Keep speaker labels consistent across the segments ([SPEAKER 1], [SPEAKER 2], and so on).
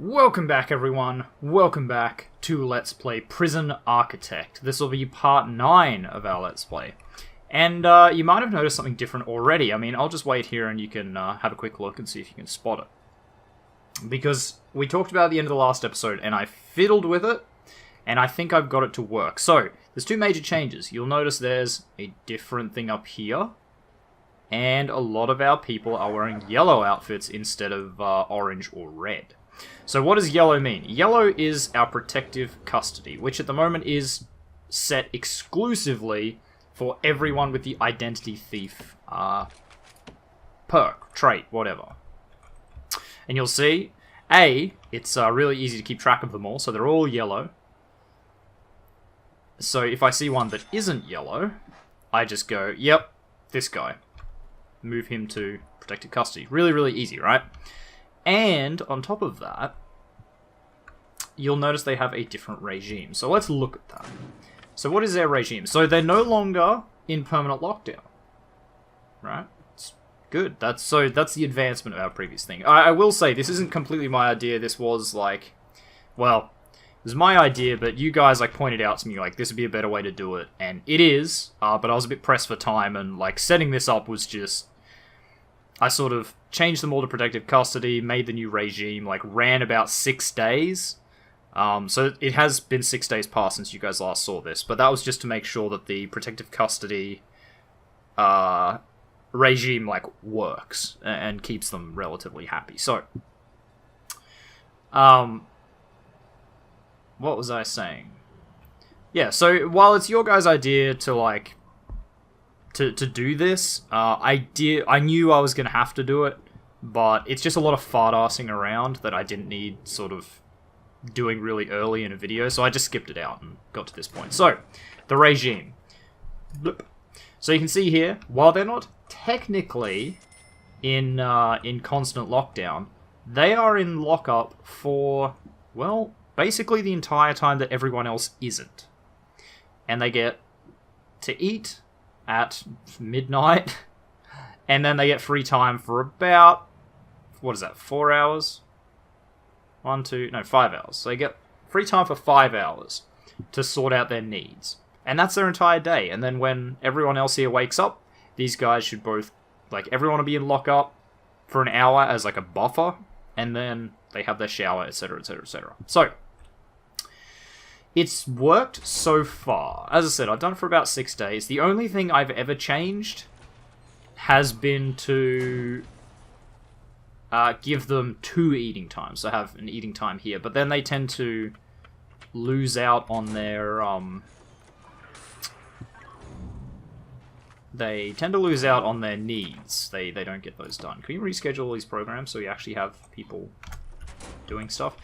[SPEAKER 1] Welcome back, everyone. Welcome back to Let's Play Prison Architect. This will be part 9 of our Let's Play. And you might have noticed something different already. I mean, I'll just wait here and you can have a quick look and see if you can spot it. Because we talked about at the end of the last episode, and I fiddled with it, and I think I've got it to work. So, there's two major changes. You'll notice there's a different thing up here, and a lot of our people are wearing yellow outfits instead of orange or red. So what does yellow mean? Yellow is our protective custody, which at the moment is set exclusively for everyone with the identity thief perk, trait, whatever. And you'll see, it's really easy to keep track of them all, so they're all yellow. So if I see one that isn't yellow, I just go, yep, this guy. Move him to protective custody. Really, really easy, right? And on top of that, you'll notice they have a different regime. So let's look at that. So what is their regime? So they're no longer in permanent lockdown. Right? It's good. That's the advancement of our previous thing. I will say, this isn't completely my idea. This was like, well, it was my idea, but you guys pointed out to me this would be a better way to do it. And it is, but I was a bit pressed for time, and setting this up was just, I sort of changed them all to protective custody, made the new regime, ran about 6 days. So it has been 6 days past since you guys last saw this, but that was just to make sure that the protective custody regime works and keeps them relatively happy. So, what was I saying? Yeah, so while it's your guys' idea to to do this, I knew I was gonna have to do it, but it's just a lot of fart-assing around that I didn't need sort of doing really early in a video, so I just skipped it out and got to this point. So, the regime. So you can see here, while they're not technically in constant lockdown, they are in lockup for, well, basically the entire time that everyone else isn't. And they get to eat at midnight, and then they get free time for about, what is that, 4 hours? 5 hours. So they get free time for 5 hours to sort out their needs. And that's their entire day. And then when everyone else here wakes up, these guys should both, everyone will be in lockup for an hour as a buffer, and then they have their shower, etc, etc, etc. So, it's worked so far. As I said, I've done it for about 6 days. The only thing I've ever changed has been to give them 2 eating times. So I have an eating time here, but then they tend to lose out on their needs. They don't get those done. Can you reschedule all these programs so you actually have people doing stuff?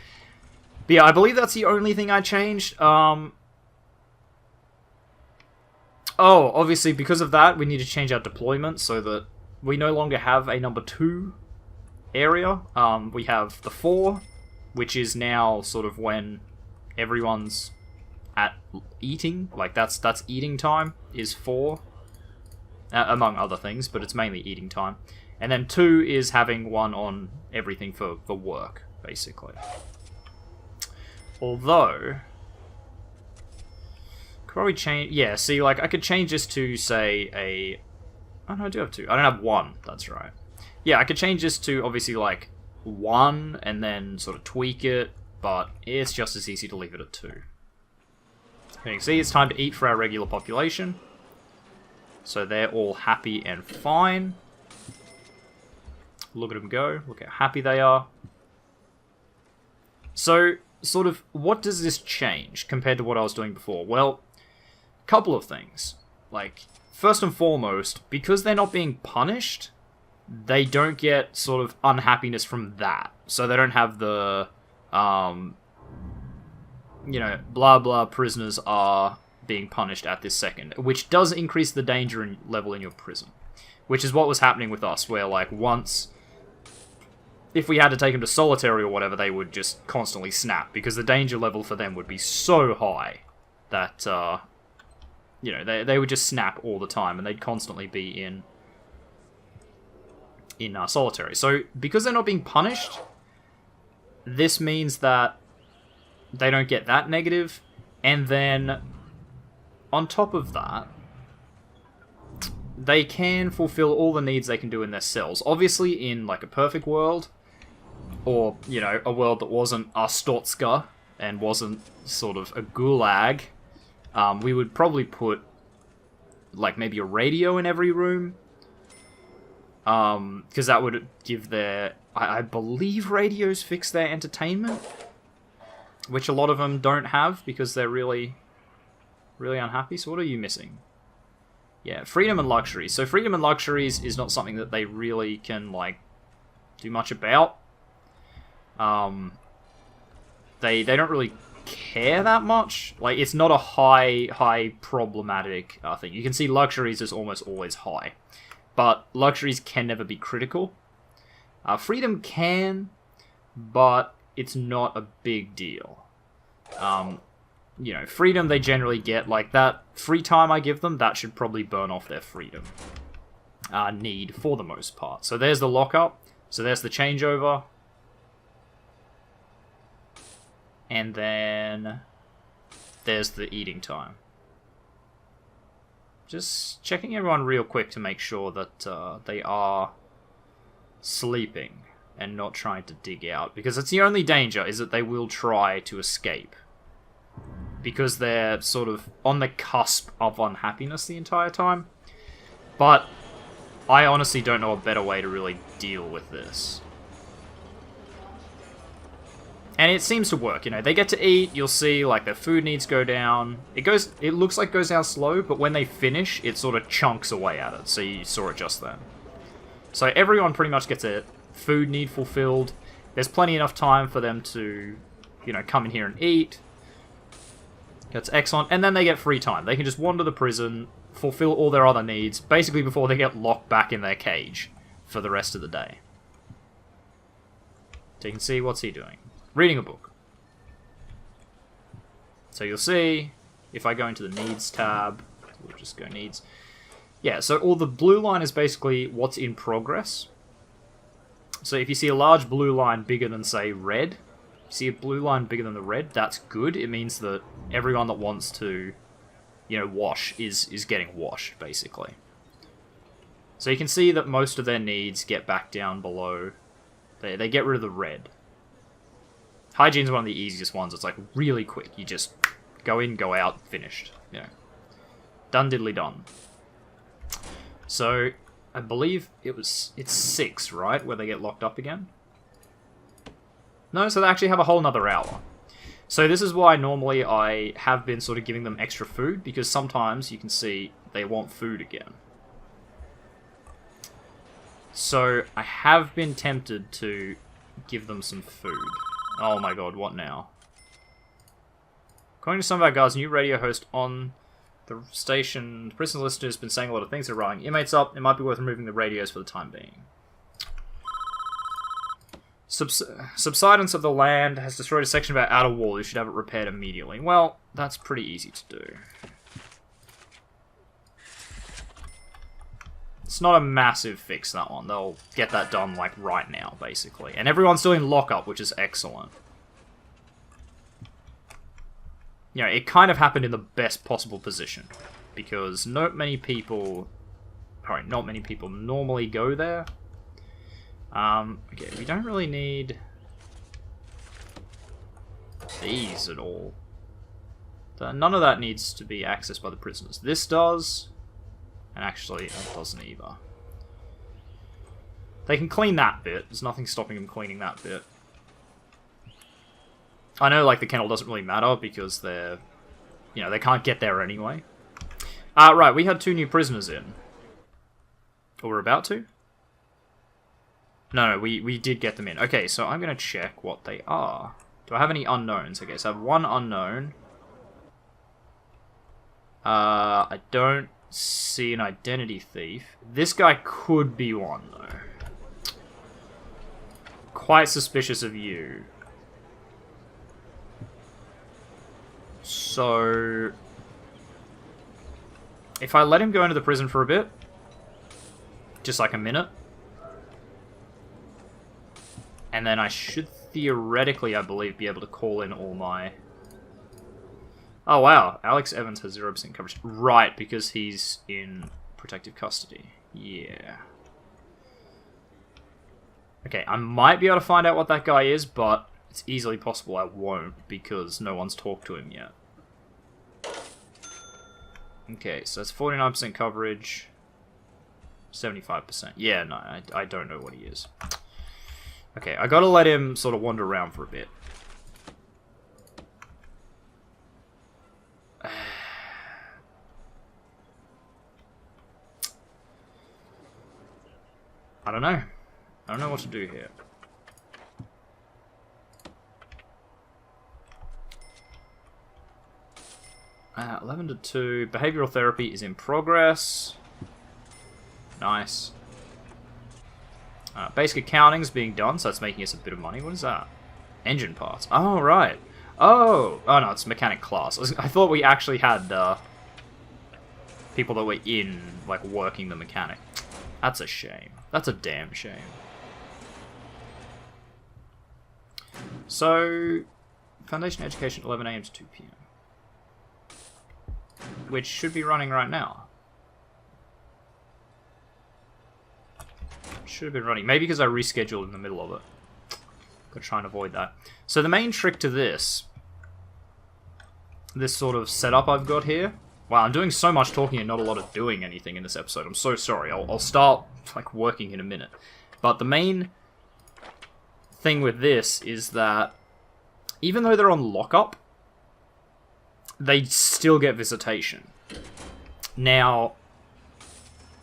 [SPEAKER 1] But yeah, I believe that's the only thing I changed. Oh, obviously, because of that, we need to change our deployment so that we no longer have a number 2 area. We have the 4, which is now sort of when everyone's at eating. That's eating time, is 4. Among other things, but it's mainly eating time. And then 2 is having one on everything for work, basically. Although, could probably change. Yeah, see, I could change this to say oh no, I do have 2. I don't have 1. That's right. Yeah, I could change this to obviously 1 and then sort of tweak it, but it's just as easy to leave it at 2. You can see it's time to eat for our regular population. So they're all happy and fine. Look at them go. Look how happy they are. So, sort of, what does this change compared to what I was doing before? Well, a couple of things. First and foremost, because they're not being punished, they don't get sort of unhappiness from that. So they don't have the, blah blah prisoners are being punished at this second, which does increase the danger level in your prison. Which is what was happening with us, where once, if we had to take them to solitary or whatever, they would just constantly snap, because the danger level for them would be so high that, they would just snap all the time, and they'd constantly be in solitary. So, because they're not being punished, this means that they don't get that negative, and then on top of that, they can fulfill all the needs they can do in their cells. Obviously, in like a perfect world, or, you know, a world that wasn't a Stotska and wasn't sort of a gulag, we would probably put like maybe a radio in every room, because that would give their... I believe radios fix their entertainment, which a lot of them don't have because they're really, really unhappy. So what are you missing? Yeah, freedom and luxuries. So freedom and luxuries is not something that they really can, like, do much about. They don't really care that much. Like, it's not a high problematic thing. You can see luxuries is almost always high, but luxuries can never be critical. Freedom can, but it's not a big deal. You know, freedom they generally get, like that free time I give them, that should probably burn off their freedom need for the most part. So there's the lockup. So there's the changeover. And then there's the eating time. Just checking everyone real quick to make sure that they are sleeping and not trying to dig out. Because it's the only danger, is that they will try to escape. Because they're sort of on the cusp of unhappiness the entire time. But I honestly don't know a better way to really deal with this. And it seems to work, you know, they get to eat, you'll see, like, their food needs go down. It looks like it goes down slow, but when they finish, it sort of chunks away at it, so you saw it just then. So everyone pretty much gets a food need fulfilled. There's plenty enough time for them to, you know, come in here and eat. That's excellent, and then they get free time. They can just wander the prison, fulfill all their other needs, basically before they get locked back in their cage for the rest of the day. So you can see, what's he doing? Reading a book. So you'll see, if I go into the needs tab, we'll just go needs. Yeah, so all the blue line is basically what's in progress. So if you see a large blue line bigger than, say, red, see a blue line bigger than the red, that's good. It means that everyone that wants to, you know, wash is getting washed, basically. So you can see that most of their needs get back down below. They get rid of the red. Hygiene's one of the easiest ones. It's like really quick. You just go in, go out, finished. You know, done diddly done. So I believe it's 6, right, where they get locked up again. No, so they actually have a whole nother hour. So this is why normally I have been sort of giving them extra food, because sometimes you can see they want food again. So I have been tempted to give them some food. Oh my god, what now? According to some of our guards, new radio host on the station, the prison listener has been saying a lot of things that are wrong. Inmates up, it might be worth removing the radios for the time being. Subsidence of the land has destroyed a section of our outer wall. You should have it repaired immediately. Well, that's pretty easy to do. It's not a massive fix, that one. They'll get that done, like, right now, basically. And everyone's still in lockup, which is excellent. You know, it kind of happened in the best possible position. Because not many people normally go there. Okay, we don't really need these at all. None of that needs to be accessed by the prisoners. This does, and actually that doesn't either. They can clean that bit. There's nothing stopping them cleaning that bit. I know, like, the kennel doesn't really matter because they're, you know, they can't get there anyway. Right, we had 2 new prisoners in. Or we're about to? No, we did get them in. Okay, so I'm going to check what they are. Do I have any unknowns? Okay, so I have 1 unknown. I don't see an identity thief. This guy could be one, though. Quite suspicious of you. So if I let him go into the prison for a bit, just like a minute, and then I should theoretically, I believe, be able to call in all my... Oh, wow. Alex Evans has 0% coverage. Right, because he's in protective custody. Yeah. Okay, I might be able to find out what that guy is, but it's easily possible I won't, because no one's talked to him yet. Okay, so that's 49% coverage. 75%. Yeah, no, I don't know what he is. Okay, I gotta let him sort of wander around for a bit. I don't know. I don't know what to do here. Uh, 11 to 2. Behavioral therapy is in progress. Nice. Basic accounting's being done, so that's making us a bit of money. What is that? Engine parts. Oh, right. Oh! Oh, no, it's mechanic class. I thought we actually had people that were in, like, working the mechanic. That's a shame. That's a damn shame. So, Foundation Education, 11 AM to 2 PM. Which should be running right now. Should have been running. Maybe because I rescheduled in the middle of it. Gotta try and avoid that. So the main trick to this sort of setup I've got here... Wow, I'm doing so much talking and not a lot of doing anything in this episode. I'm so sorry. I'll start, like, working in a minute. But the main thing with this is that even though they're on lockup, they still get visitation. Now,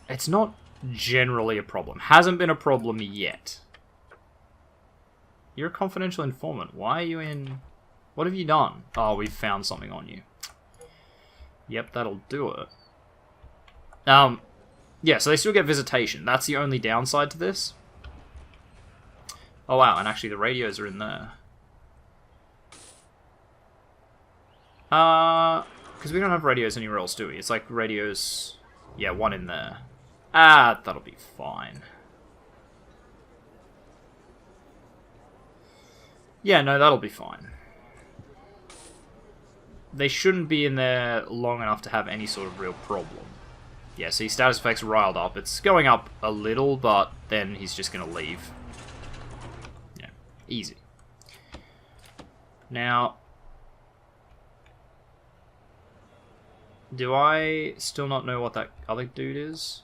[SPEAKER 1] it's not generally a problem. Hasn't been a problem yet. You're a confidential informant. Why are you in... What have you done? Oh, we've found something on you. Yep, that'll do it. Yeah, so they still get visitation. That's the only downside to this. Oh, wow, and actually the radios are in there. Because we don't have radios anywhere else, do we? It's like radios... Yeah, one in there. Ah, that'll be fine. Yeah, no, that'll be fine. They shouldn't be in there long enough to have any sort of real problem. Yeah, see, status effects riled up. It's going up a little, but then he's just going to leave. Yeah, easy. Now... Do I still not know what that other dude is?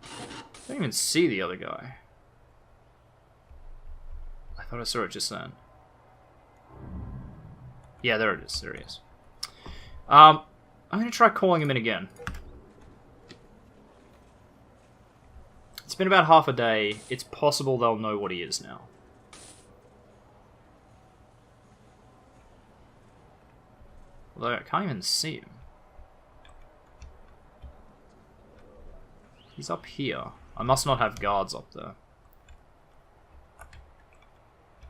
[SPEAKER 1] I don't even see the other guy. I thought I saw it just then. Yeah, there it is. There he is. I'm going to try calling him in again. It's been about half a day. It's possible they'll know what he is now. Although I can't even see him. He's up here. I must not have guards up there.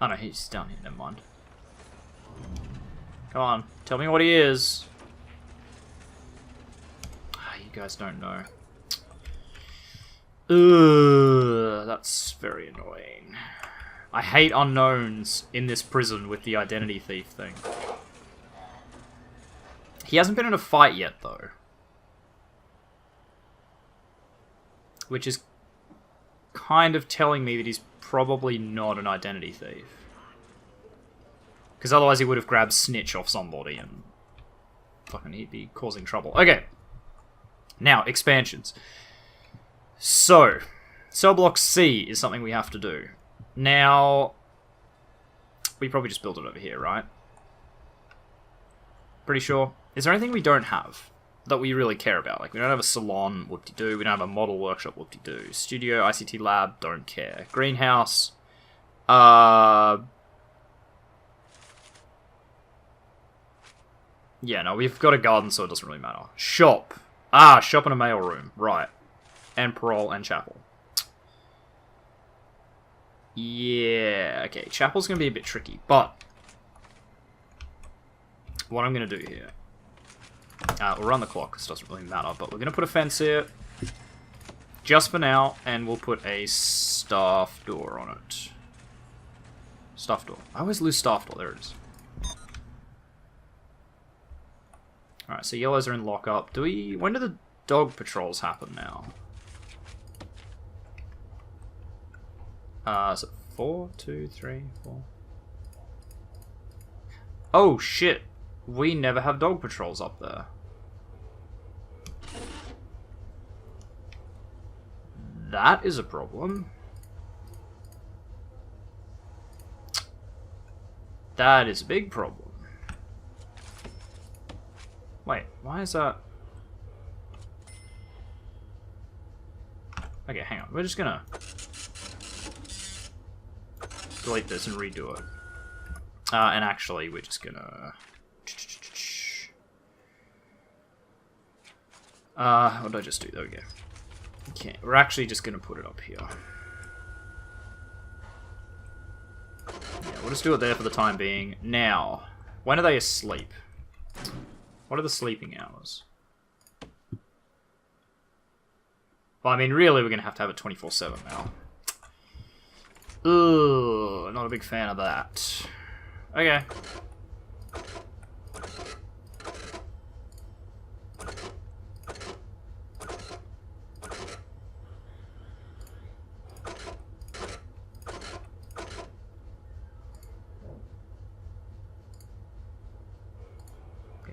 [SPEAKER 1] Oh no, he's down here. Never mind. Come on, tell me what he is. You guys don't know. Ugh, that's very annoying. I hate unknowns in this prison with the identity thief thing. He hasn't been in a fight yet, though. Which is kind of telling me that he's probably not an identity thief. Because otherwise he would have grabbed Snitch off somebody and... fucking he'd be causing trouble. Okay. Now, expansions. So, Cell Block C is something we have to do. Now... we probably just built it over here, right? Pretty sure. Is there anything we don't have that we really care about? Like, we don't have a salon, whoop-de-doo. We don't have a model workshop, whoop-de-doo. Studio, ICT lab, don't care. Greenhouse. Yeah, no, we've got a garden, so it doesn't really matter. Shop. Ah, shop and a mailroom. Right. And parole and chapel. Yeah, okay. Chapel's going to be a bit tricky, but... what I'm going to do here... we'll run the clock, because it doesn't really matter, but we're going to put a fence here. Just for now, and we'll put a staff door on it. Staff door. I always lose staff door. There it is. Alright, so yellows are in lockup. Do we... When do the dog patrols happen now? Is it 4, 2, 3, 4? Oh, shit. We never have dog patrols up there. That is a problem. That is a big problem. Wait, why is that? Okay, hang on. We're just gonna delete this and redo it. And actually, we're just gonna... what did I just do? There we go. Okay, we're actually just gonna put it up here. Yeah, we'll just do it there for the time being. Now, when are they asleep? What are the sleeping hours? Well, I mean, really, we're gonna have to have it 24/7 now. Ugh, not a big fan of that. Okay.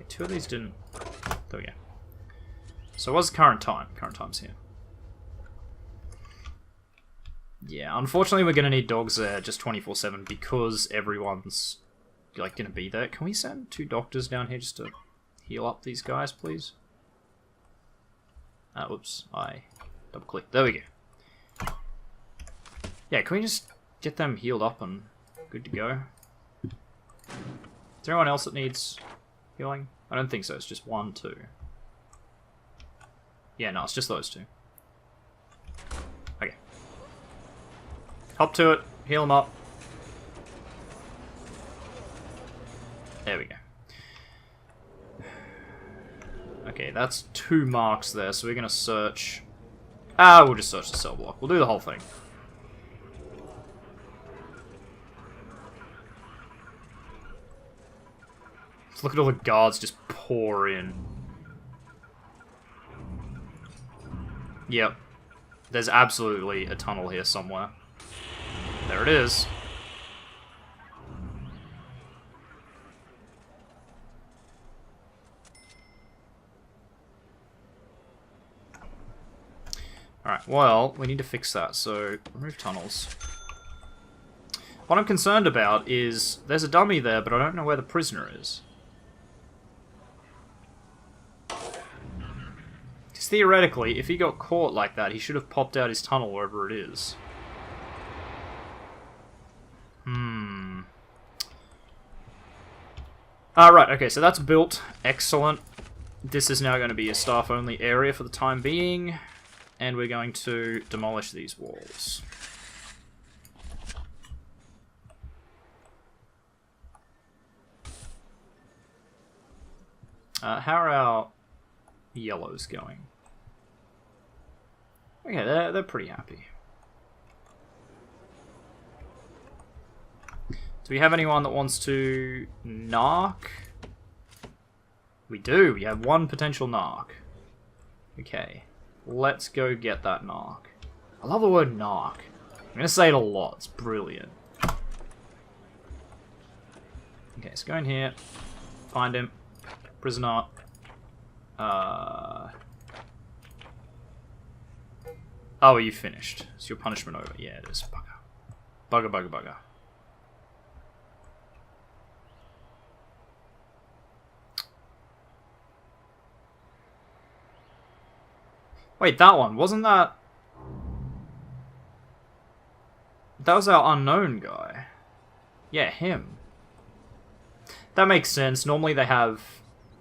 [SPEAKER 1] Two of these didn't... There we go. So what's current time? Current time's here. Yeah, unfortunately we're going to need dogs there just 24/7 because everyone's like going to be there. Can we send 2 doctors down here just to heal up these guys, please? Oops, I double clicked. There we go. Yeah, can we just get them healed up and good to go? Is there anyone else that needs healing? I don't think so, it's just 1, 2. Yeah, no, it's just those 2. Okay. Hop to it, heal them up. There we go. Okay, that's 2 marks there, so we're gonna search... we'll just search the cell block. We'll do the whole thing. Look at all the guards just pour in. Yep. There's absolutely a tunnel here somewhere. There it is. Alright, well, we need to fix that, so remove tunnels. What I'm concerned about is there's a dummy there, but I don't know where the prisoner is. Because theoretically, if he got caught like that, he should have popped out his tunnel wherever it is. Right, okay, so that's built. Excellent. This is now going to be a staff-only area for the time being. And we're going to demolish these walls. How are our yellows going? Okay, they're pretty happy. Do we have anyone that wants to narc? We do. We have 1 potential narc. Okay. Let's go get that narc. I love the word narc. I'm going to say it a lot. It's brilliant. Okay, so go in here. Find him. Prisoner. Oh, are you finished? Is your punishment over? Yeah, it is. Bugger. Bugger. Wait, that one. Wasn't that... That was our unknown guy. Yeah, him. That makes sense. Normally they have,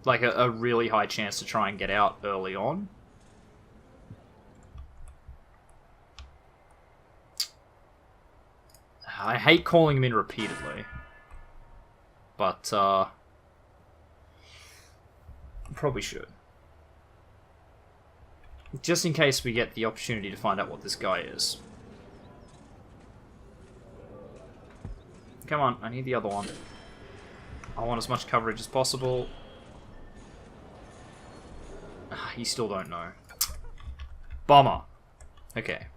[SPEAKER 1] like, a really high chance to try and get out early on. I hate calling him in repeatedly. But, probably should. Just in case we get the opportunity to find out what this guy is. Come on, I need the other one. I want as much coverage as possible. You still don't know. Bomber. Okay.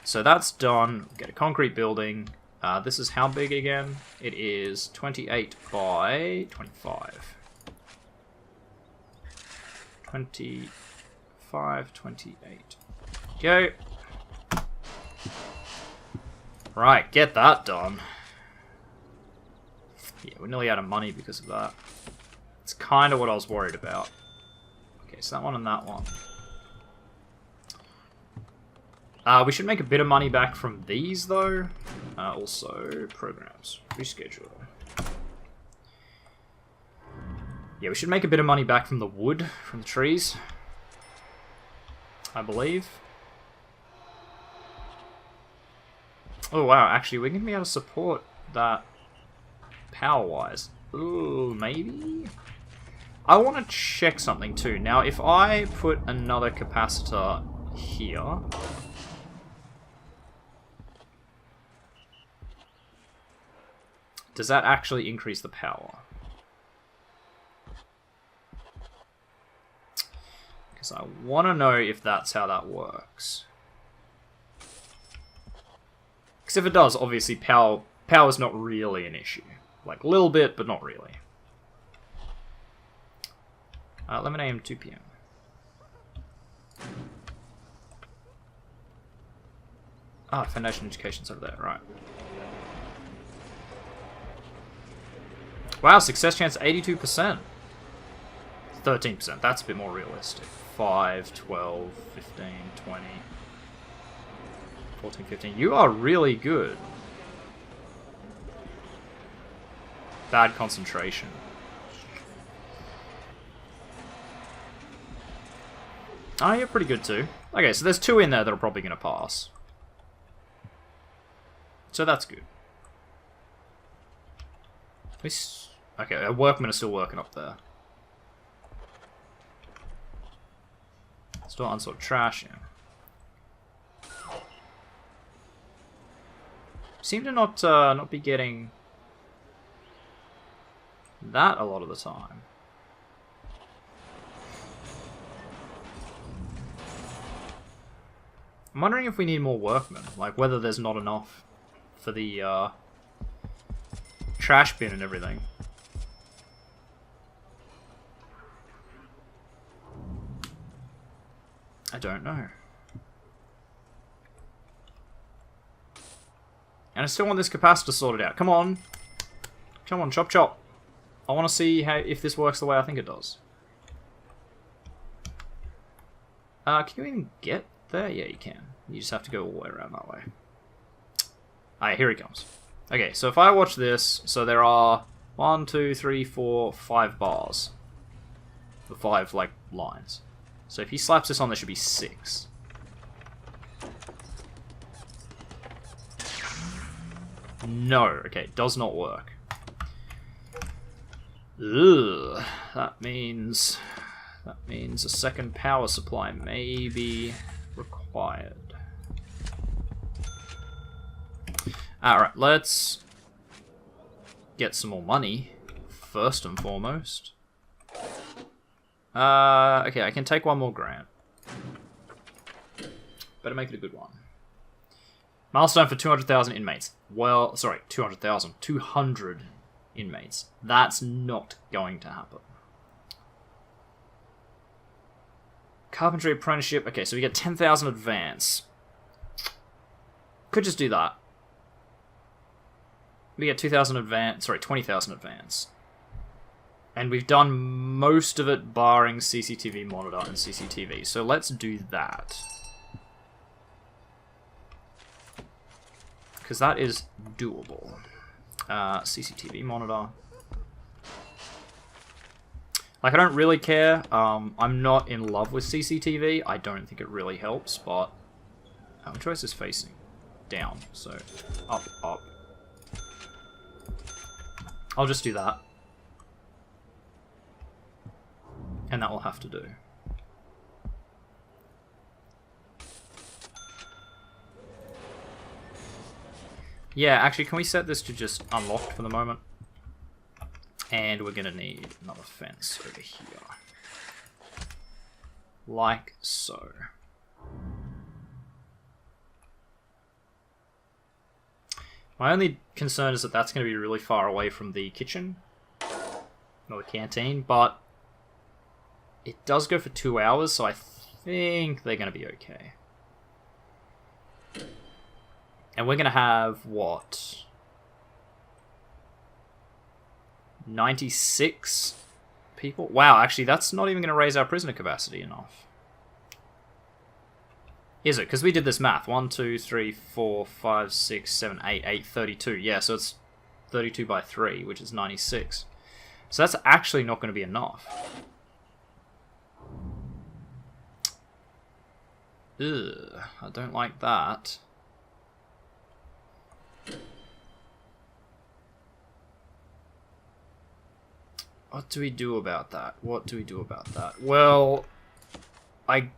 [SPEAKER 1] So that's done. Get a concrete building. This is how big again? It is 28 by 25. 25, 28. Go. Right, get that done. Yeah, we're nearly out of money because of that. It's kind of what I was worried about. Okay, so that one and that one. We should make a bit of money back from these, though. Also, programs. Reschedule. Yeah, we should make a bit of money back from the wood, from the trees. I believe. Oh, wow. Actually, we're going to be able to support that power-wise. Ooh, maybe? I want to check something, too. Now, if I put another capacitor here... does that actually increase the power? Because I want to know if that's how that works. Because if it does, obviously power's not really an issue. Like, a little bit, but not really. 11 AM, 2 PM. Ah, Foundation Education's over there, right. Wow, success chance 82%. 13%, that's a bit more realistic. 5, 12, 15, 20, 14, 15. You are really good. Bad concentration. Oh, you're pretty good too. Okay, so there's 2 in there that are probably going to pass. So that's good. Okay, our workmen are still working up there. Still unsorted trash, yeah. Seem to not be getting that a lot of the time. I'm wondering if we need more workmen, like whether there's not enough for the trash bin and everything. I don't know. And I still want this capacitor sorted out. Come on. Come on, chop chop. I want to see if this works the way I think it does. Can you even get there? Yeah, you can. You just have to go all the way around that way. Alright, here he comes. Okay, so if I watch this, so there are 1, 2, 3, 4, 5 bars. The 5, like, lines. So if he slaps this on, there should be 6. No, okay, does not work. Ugh, that means a second power supply may be required. Alright, let's get some more money, first and foremost. Okay, I can take one more grant. Better make it a good one. Milestone for 200,000 inmates. Well, sorry, 200,000. 200 inmates. That's not going to happen. Carpentry apprenticeship. Okay, so we get 10,000 advance. Could just do that. We get 2,000 advance. Sorry, 20,000 advance. And we've done most of it barring CCTV monitor and CCTV. So let's do that. Because that is doable. CCTV monitor. Like, I don't really care. I'm not in love with CCTV. I don't think it really helps, but... which way is this facing? Down. So, up, up. I'll just do that. And that will have to do. Yeah, actually, can we set this to just unlocked for the moment? And we're going to need another fence over here. Like so. My only concern is that that's going to be really far away from the kitchen. Or the canteen, but it does go for 2 hours, so I think they're going to be okay. And we're going to have, what? 96 people? Wow, actually, that's not even going to raise our prisoner capacity enough. Is it? Because we did this math. 1, 2, 3, 4, 5, 6, 7, 8, 32. Yeah, so it's 32 by 3, which is 96. So that's actually not going to be enough. Ugh, I don't like that. What do we do about that? What do we do about that? Well, I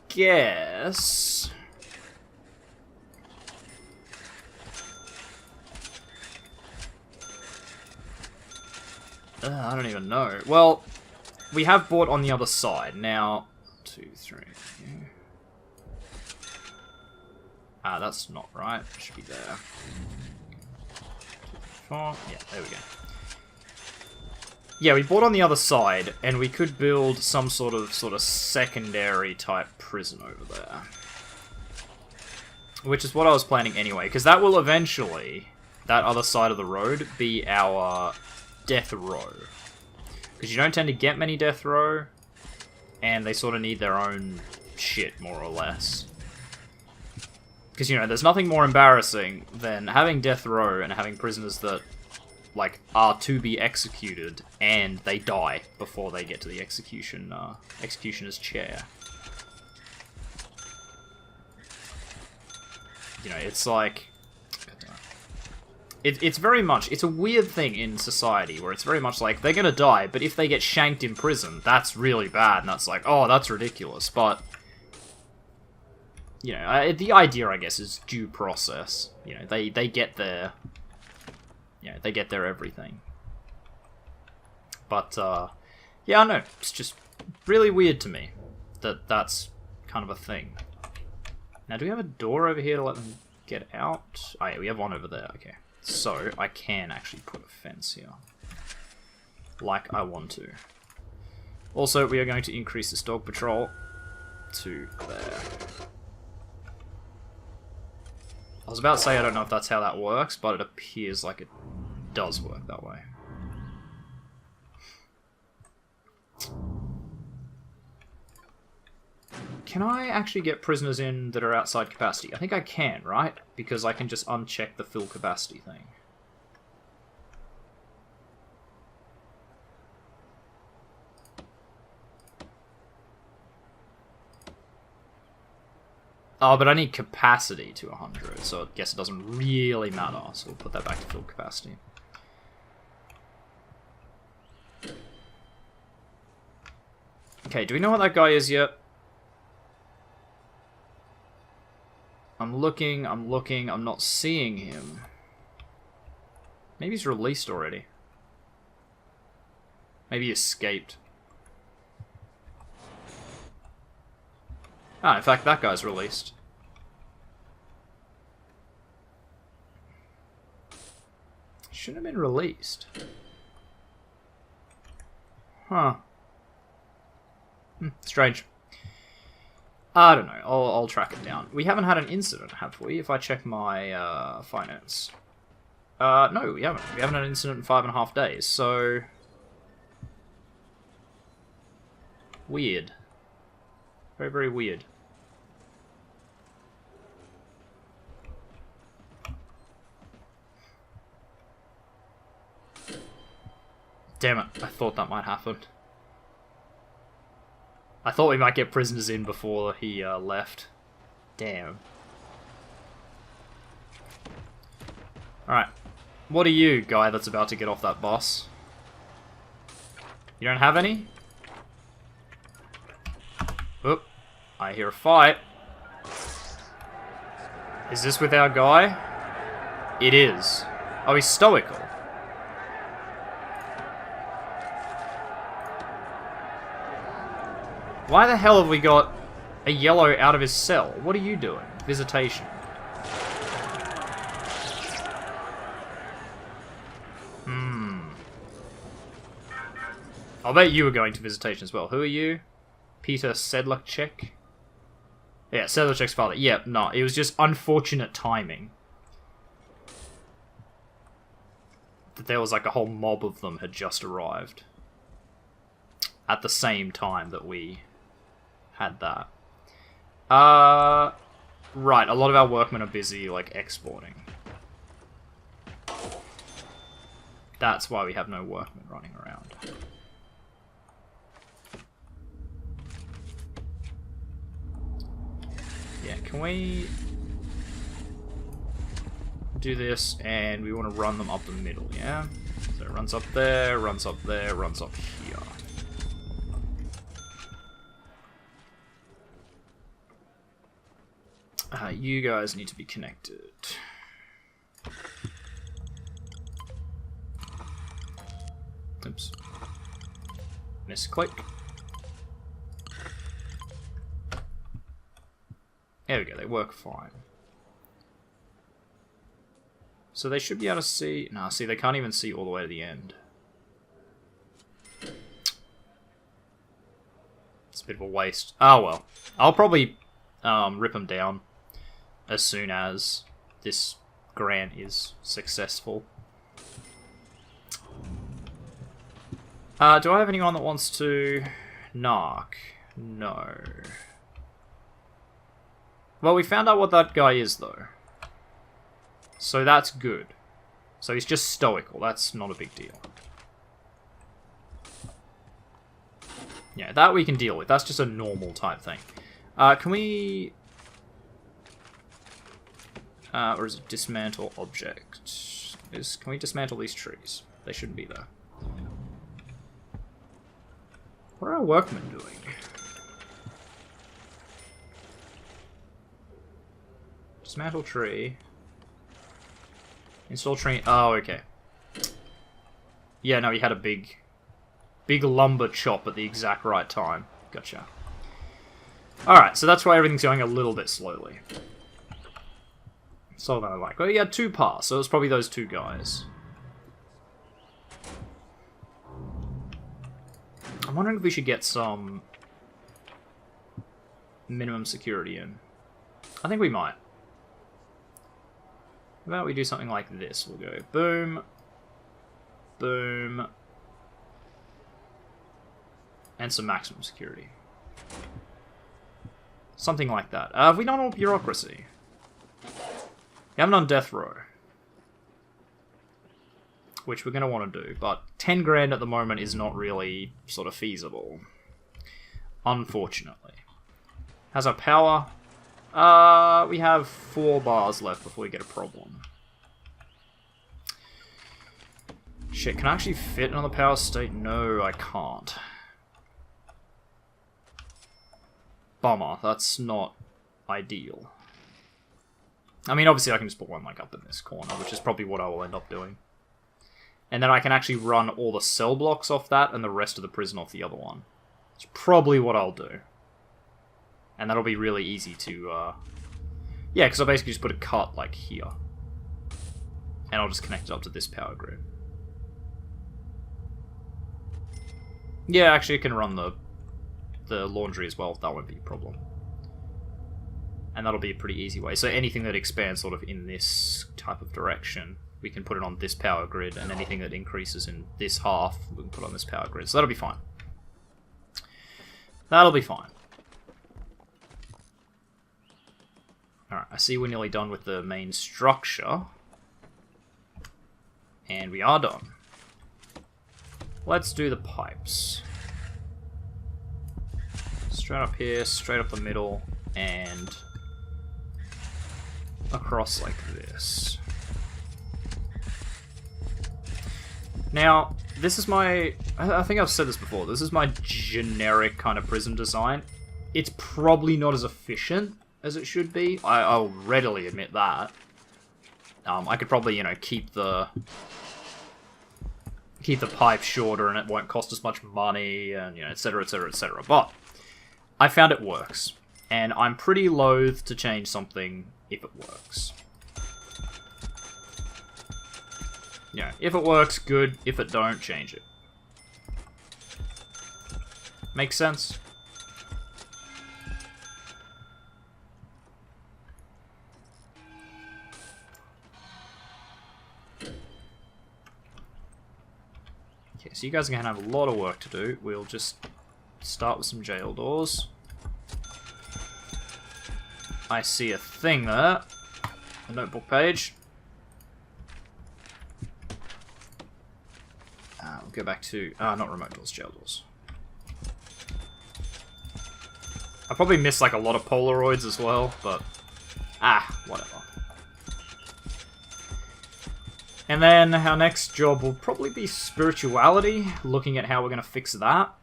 [SPEAKER 1] guess... I don't even know. Well, we have bought on the other side. Now, 2, 3... Ah, that's not right. It should be there. 2, 4... Yeah, there we go. Yeah, we bought on the other side, and we could build some sort of secondary type prison over there. Which is what I was planning anyway, because that will eventually, that other side of the road, be our death row. Because you don't tend to get many death row, and they sort of need their own shit, more or less. Because, you know, there's nothing more embarrassing than having death row and having prisoners that like, are to be executed, and they die before they get to the executioner's chair. You know, it's like... It's very much... It's a weird thing in society, where it's very much like, they're gonna die, but if they get shanked in prison, that's really bad, and that's like, oh, that's ridiculous, but... You know, the idea, I guess, is due process. You know, they get their... Yeah, they get their everything. But, yeah, I know. It's just really weird to me that that's kind of a thing. Now, do we have a door over here to let them get out? Oh, yeah, we have one over there. Okay. So, I can actually put a fence here. Like I want to. Also, we are going to increase this dog patrol to there. I was about to say I don't know if that's how that works, but it appears like it does work that way. Can I actually get prisoners in that are outside capacity? I think I can, right? Because I can just uncheck the fill capacity thing. Oh, but I need capacity to 100, so I guess it doesn't really matter. So we'll put that back to full capacity. Okay, do we know what that guy is yet? I'm looking, I'm not seeing him. Maybe he's released already. Maybe he escaped. Ah, in fact, that guy's released. Shouldn't have been released. Huh. Strange. I don't know. I'll track it down. We haven't had an incident, have we? If I check my finance. No, we haven't. We haven't had an incident in 5.5 days, so... Weird. Very, very weird. Damn it, I thought that might happen. I thought we might get prisoners in before he left. Damn. Alright. What are you, guy that's about to get off that bus? You don't have any? Oop. I hear a fight. Is this with our guy? It is. Oh, he's stoical. Why the hell have we got a yellow out of his cell? What are you doing? Visitation. I'll bet you were going to visitation as well. Who are you? Peter Sedlacek? Yeah, Sedlacek's father. Yeah, no, it was just unfortunate timing. That there was like a whole mob of them had just arrived. At the same time that we had that. Right, a lot of our workmen are busy, like, exporting. That's why we have no workmen running around. Yeah, can we do this, and we want to run them up the middle, yeah? So it runs up there, runs up there, runs up here. You guys need to be connected. Oops. Misclick. There we go, they work fine. So they should be able to see... Nah, see, they can't even see all the way to the end. It's a bit of a waste. Oh well. I'll probably rip them down as soon as this grant is successful. Do I have anyone that wants to narc? No. Well, we found out what that guy is, though. So that's good. So he's just stoical. That's not a big deal. Yeah, that we can deal with. That's just a normal type thing. Can we... or is it dismantle object? Can we dismantle these trees? They shouldn't be there. What are our workmen doing? Dismantle tree. Install tree. Oh, okay. Yeah, no, he had a big lumber chop at the exact right time. Gotcha. Alright, so that's why everything's going a little bit slowly. So then I like. Well, he had 2 pass, so it was probably those 2 guys. I'm wondering if we should get some minimum security in. I think we might. How about we do something like this? We'll go boom, boom, and some maximum security. Something like that. Have we done all bureaucracy? We haven't done death row. Which we're going to want to do, but 10 grand at the moment is not really sort of feasible. Unfortunately. How's our power? We have 4 bars left before we get a problem. Shit, can I actually fit another power state? No, I can't. Bummer, that's not ideal. I mean, obviously I can just put one like up in this corner, which is probably what I will end up doing. And then I can actually run all the cell blocks off that and the rest of the prison off the other one. It's probably what I'll do. And that'll be really easy to, yeah, because I'll basically just put a cut, like, here. And I'll just connect it up to this power grid. Yeah, actually I can run the laundry as well. That won't be a problem. And that'll be a pretty easy way. So anything that expands sort of in this type of direction, we can put it on this power grid, and anything that increases in this half, we can put on this power grid. So that'll be fine. That'll be fine. Alright, I see we're nearly done with the main structure. And we are done. Let's do the pipes. Straight up here, straight up the middle, and across like this. Now, this is my... I think I've said this before. This is my generic kind of prison design. It's probably not as efficient as it should be. I'll readily admit that. I could probably, you know, keep the pipe shorter and it won't cost as much money and, you know, etc, etc, etc. But I found it works. And I'm pretty loath to change something if it works. You know, if it works, good. If it don't, change it. Makes sense? Okay, so you guys are going to have a lot of work to do. We'll just start with some jail doors. I see a thing there. A notebook page. We'll go back to... not remote doors, jail doors. I probably missed like a lot of Polaroids as well, but... whatever. And then our next job will probably be spirituality, looking at how we're going to fix that.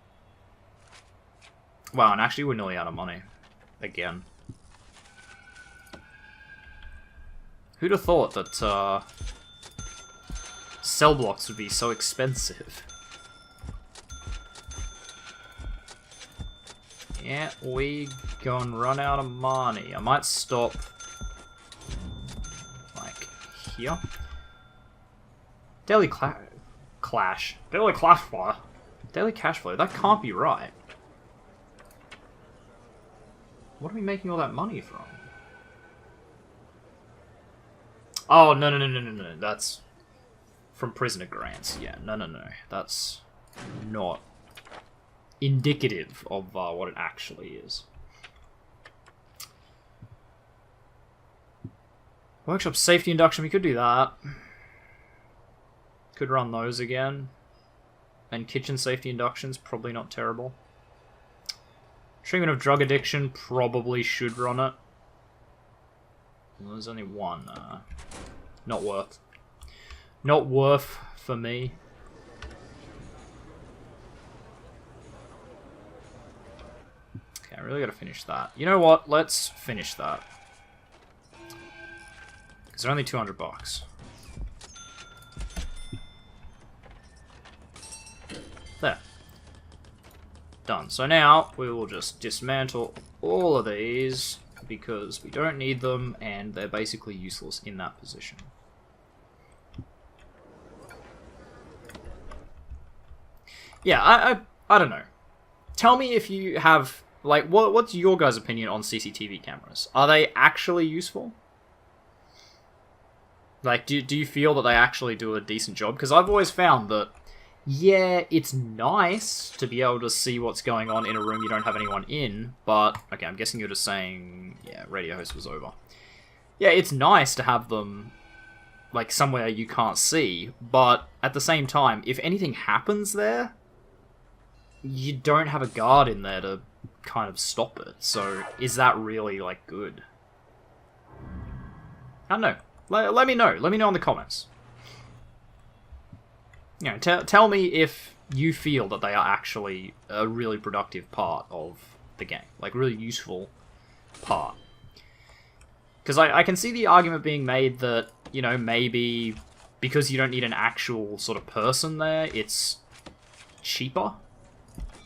[SPEAKER 1] Wow, and actually we're nearly out of money. Again. Who'd have thought that cell blocks would be so expensive? Yeah, we gonna run out of money. I might stop like here. Daily cash flow. Daily cash flow. That can't be right. What are we making all that money from? Oh, no. That's from prisoner grants. Yeah, no. That's not indicative of what it actually is. Workshop safety induction. We could do that. Could run those again. And kitchen safety inductions. Probably not terrible. Treatment of drug addiction. Probably should run it. Well, there's only one. Not worth. Not worth for me. Okay, I really gotta finish that. You know what? Let's finish that. Because they're only 200 bucks. There. Done. So now we will just dismantle all of these because we don't need them and they're basically useless in that position. Yeah, I don't know. Tell me if you have, like, what's your guys' opinion on CCTV cameras? Are they actually useful? Like, do you feel that they actually do a decent job? Because I've always found that, yeah, it's nice to be able to see what's going on in a room you don't have anyone in, but, okay, I'm guessing you're just saying, yeah, radio host was over. Yeah, it's nice to have them, like, somewhere you can't see, but at the same time, if anything happens there, you don't have a guard in there to kind of stop it, so is that really, like, good? I don't know. Let me know. Let me know in the comments. You know, tell me if you feel that they are actually a really productive part of the game. Like, really useful part. Because I can see the argument being made that, you know, maybe because you don't need an actual sort of person there, it's cheaper.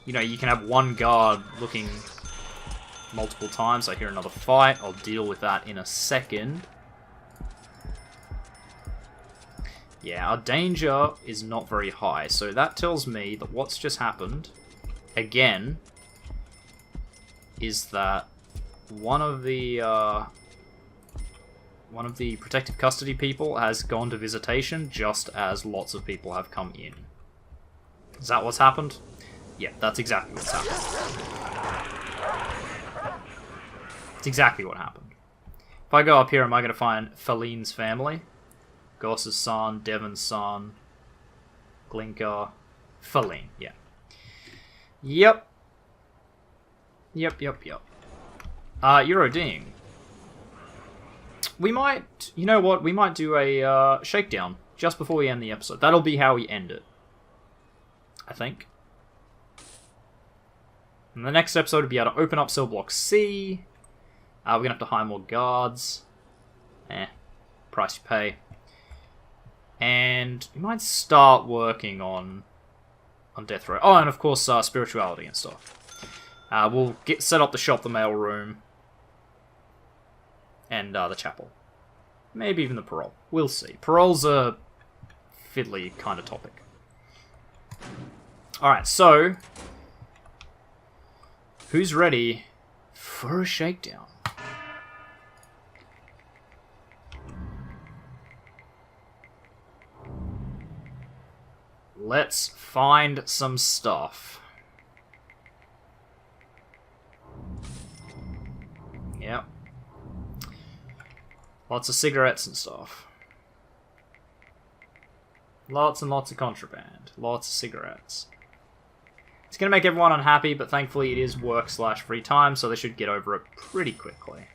[SPEAKER 1] You know, you can have one guard looking multiple times. I hear another fight. I'll deal with that in a second. Yeah, our danger is not very high, so that tells me that what's just happened, again, is that one of the protective custody people has gone to visitation just as lots of people have come in. Is that what's happened? Yeah, that's exactly what's happened. It's exactly what happened. If I go up here, am I going to find Faline's family? Goss's son, Devon's son, Glinka, Faline, yeah. Yep. Euroding. We might, you know what, we might do a shakedown just before we end the episode. That'll be how we end it. I think. And the next episode will be able to open up cell block C. We're going to have to hire more guards. Price you pay. And we might start working on death row. Oh, and of course, spirituality and stuff. We'll set up the shop, the mail room, and the chapel. Maybe even the parole. We'll see. Parole's a fiddly kind of topic. Alright, so who's ready for a shakedown? Let's find some stuff. Yep. Lots of cigarettes and stuff. Lots and lots of contraband. Lots of cigarettes. It's going to make everyone unhappy, but thankfully it is work/free time, so they should get over it pretty quickly.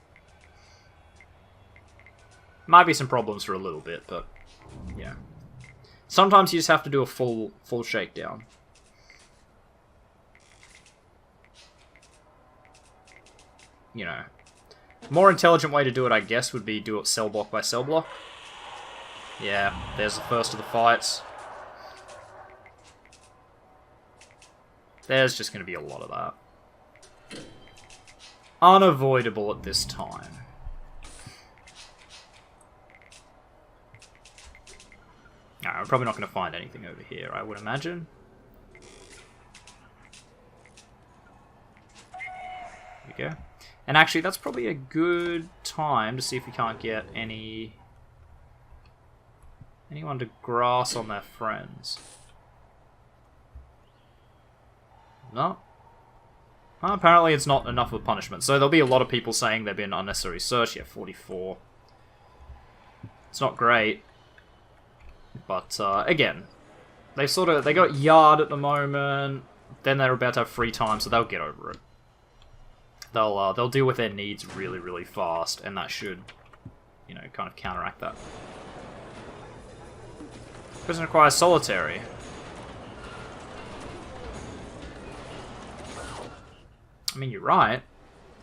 [SPEAKER 1] Might be some problems for a little bit, but, yeah. Sometimes you just have to do a full shakedown. You know. More intelligent way to do it, I guess, would be do it cell block by cell block. Yeah, there's the first of the fights. There's just going to be a lot of that. Unavoidable at this time. No, I'm probably not going to find anything over here, I would imagine. There we go. And actually, that's probably a good time to see if we can't get anyone to grass on their friends. No. Well, apparently it's not enough of a punishment. So there'll be a lot of people saying they've been unnecessary search. Yeah, 44. It's not great. But, again, they got yard at the moment. Then they're about to have free time, so they'll get over it. They'll deal with their needs really, really fast, and that should, you know, kind of counteract that. Prison requires solitary. I mean, you're right.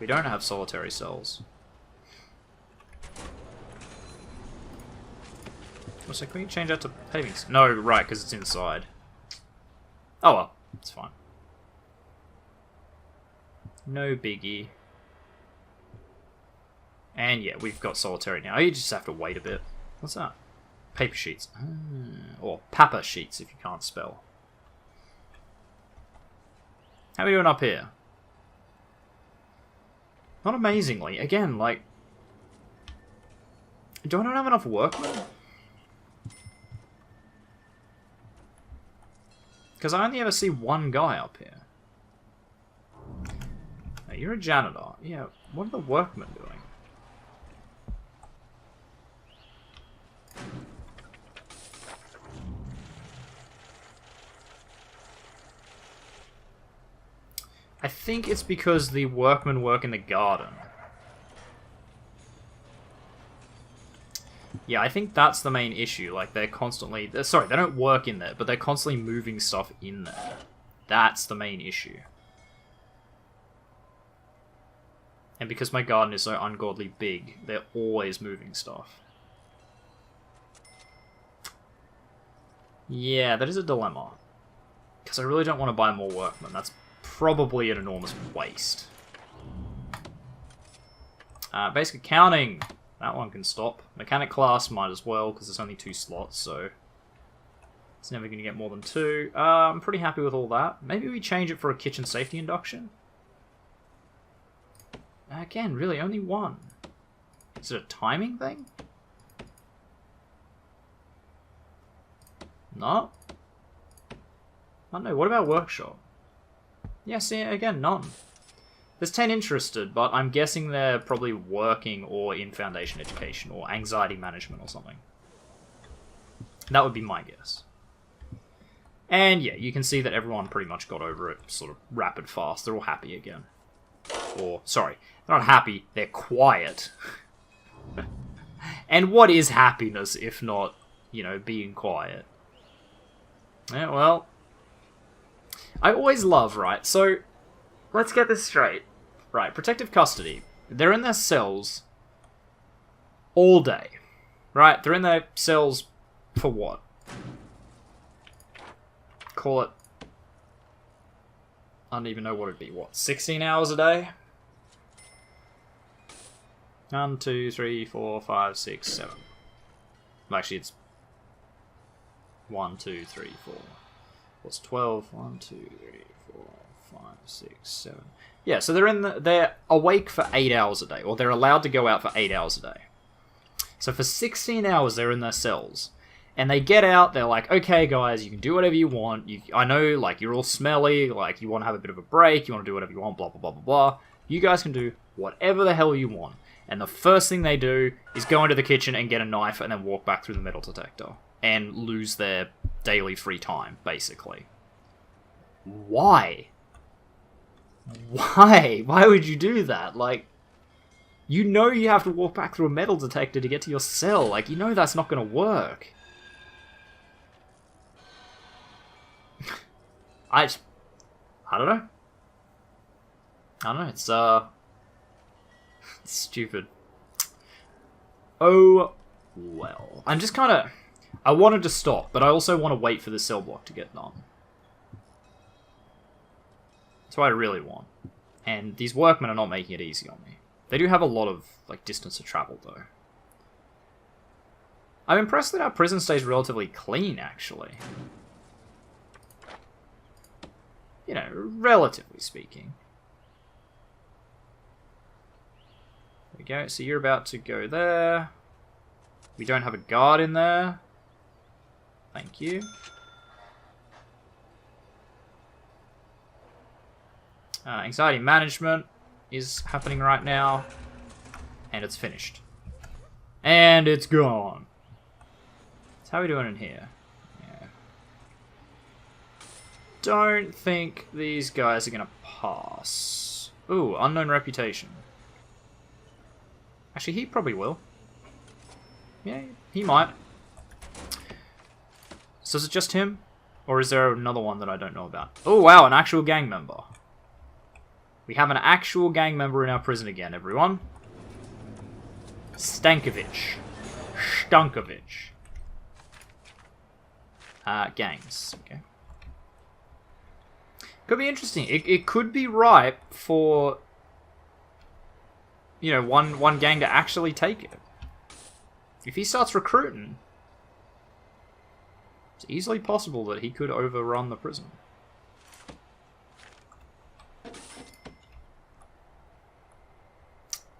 [SPEAKER 1] We don't have solitary cells. So can we change that to paving? No, right, because it's inside. Oh well, it's fine. No biggie. And yeah, we've got solitary now. You just have to wait a bit. What's that? Paper sheets. Or papa sheets if you can't spell. How are we doing up here? Not amazingly. Again, like... Do I not have enough workmen? Because I only ever see one guy up here. Now, you're a janitor. Yeah, what are the workmen doing? I think it's because the workmen work in the garden. Yeah, I think that's the main issue. Like, they're constantly... Sorry, they don't work in there, but they're constantly moving stuff in there. That's the main issue. And because my garden is so ungodly big, they're always moving stuff. Yeah, that is a dilemma. Because I really don't want to buy more workmen. That's probably an enormous waste. Basic accounting. That one can stop. Mechanic class might as well, because there's only 2 slots, so... It's never going to get more than 2. I'm pretty happy with all that. Maybe we change it for a kitchen safety induction? Again, really, only 1. Is it a timing thing? No? I don't know, what about workshop? Yeah, see, again, none. There's 10 interested, but I'm guessing they're probably working or in foundation education or anxiety management or something. That would be my guess. And yeah, you can see that everyone pretty much got over it sort of rapid fast. They're all happy again. Or, sorry, they're not happy, they're quiet. And what is happiness if not, you know, being quiet? Yeah, well... I always love, right, so... Let's get this straight. Right, protective custody. They're in their cells all day. Right? They're in their cells For what? Call it... I don't even know what it'd be. What, 16 hours a day? 1, 2, 3, 4, 5, 6, 7. Actually, it's 1, 2, 3, 4. What's 12? 1, 2, 3, 4, 5, 6, 7. Yeah, so they're awake for 8 hours a day, or they're allowed to go out for 8 hours a day. So for 16 hours, they're in their cells. And they get out, they're like, okay, guys, you can do whatever you want. I know, like, you're all smelly, like, you want to have a bit of a break, you want to do whatever you want, blah, blah, blah, blah, blah. You guys can do whatever the hell you want. And the first thing they do is go into the kitchen and get a knife and then walk back through the metal detector. And lose their daily free time, basically. Why? Why? Why would you do that? Like, you know you have to walk back through a metal detector to get to your cell. Like, you know that's not going to work. I don't know. I don't know, it's stupid. Oh, well. I'm just kind of... I wanted to stop, but I also want to wait for the cell block to get done. That's what I really want. And these workmen are not making it easy on me. They do have a lot of, like, distance to travel, though. I'm impressed that our prison stays relatively clean, actually. You know, relatively speaking. There we go. So you're about to go there. We don't have a guard in there. Thank you. Anxiety management is happening right now. And it's finished. And it's gone. So how are we doing in here? Yeah. Don't think these guys are going to pass. Ooh, unknown reputation. Actually, he probably will. Yeah, he might. So is it just him? Or is there another one that I don't know about? Oh, wow, an actual gang member. We have an actual gang member in our prison again, everyone. Stankovic. Stankovic. Gangs. Okay. Could be interesting. It could be ripe for, you know, one gang to actually take it. If he starts recruiting, it's easily possible that he could overrun the prison.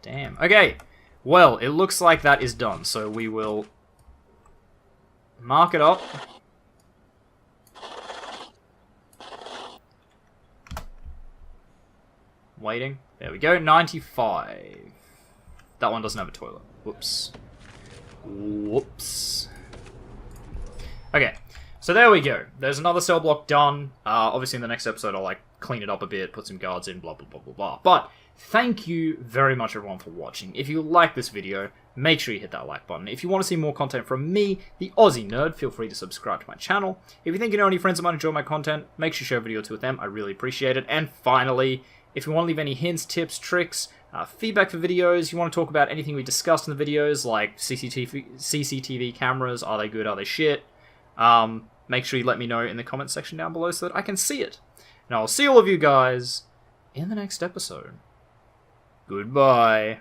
[SPEAKER 1] Damn. Okay. Well, it looks like that is done, so we will mark it up. Waiting. There we go. 95. That one doesn't have a toilet. Whoops. Whoops. Okay. So there we go. There's another cell block done. Obviously in the next episode I'll like clean it up a bit, put some guards in, blah, blah, blah, blah, blah. But thank you very much everyone for watching. If you like this video, make sure you hit that like button. If you want to see more content from me, the Aussie Nerd, feel free to subscribe to my channel. If you think you know any friends that might enjoy my content, make sure you share a video or two with them. I really appreciate it. And finally, if you want to leave any hints, tips, tricks, feedback for videos, you want to talk about anything we discussed in the videos, like CCTV cameras, are they good, are they shit? Make sure you let me know in the comment section down below so that I can see it. And I'll see all of you guys in the next episode. Goodbye.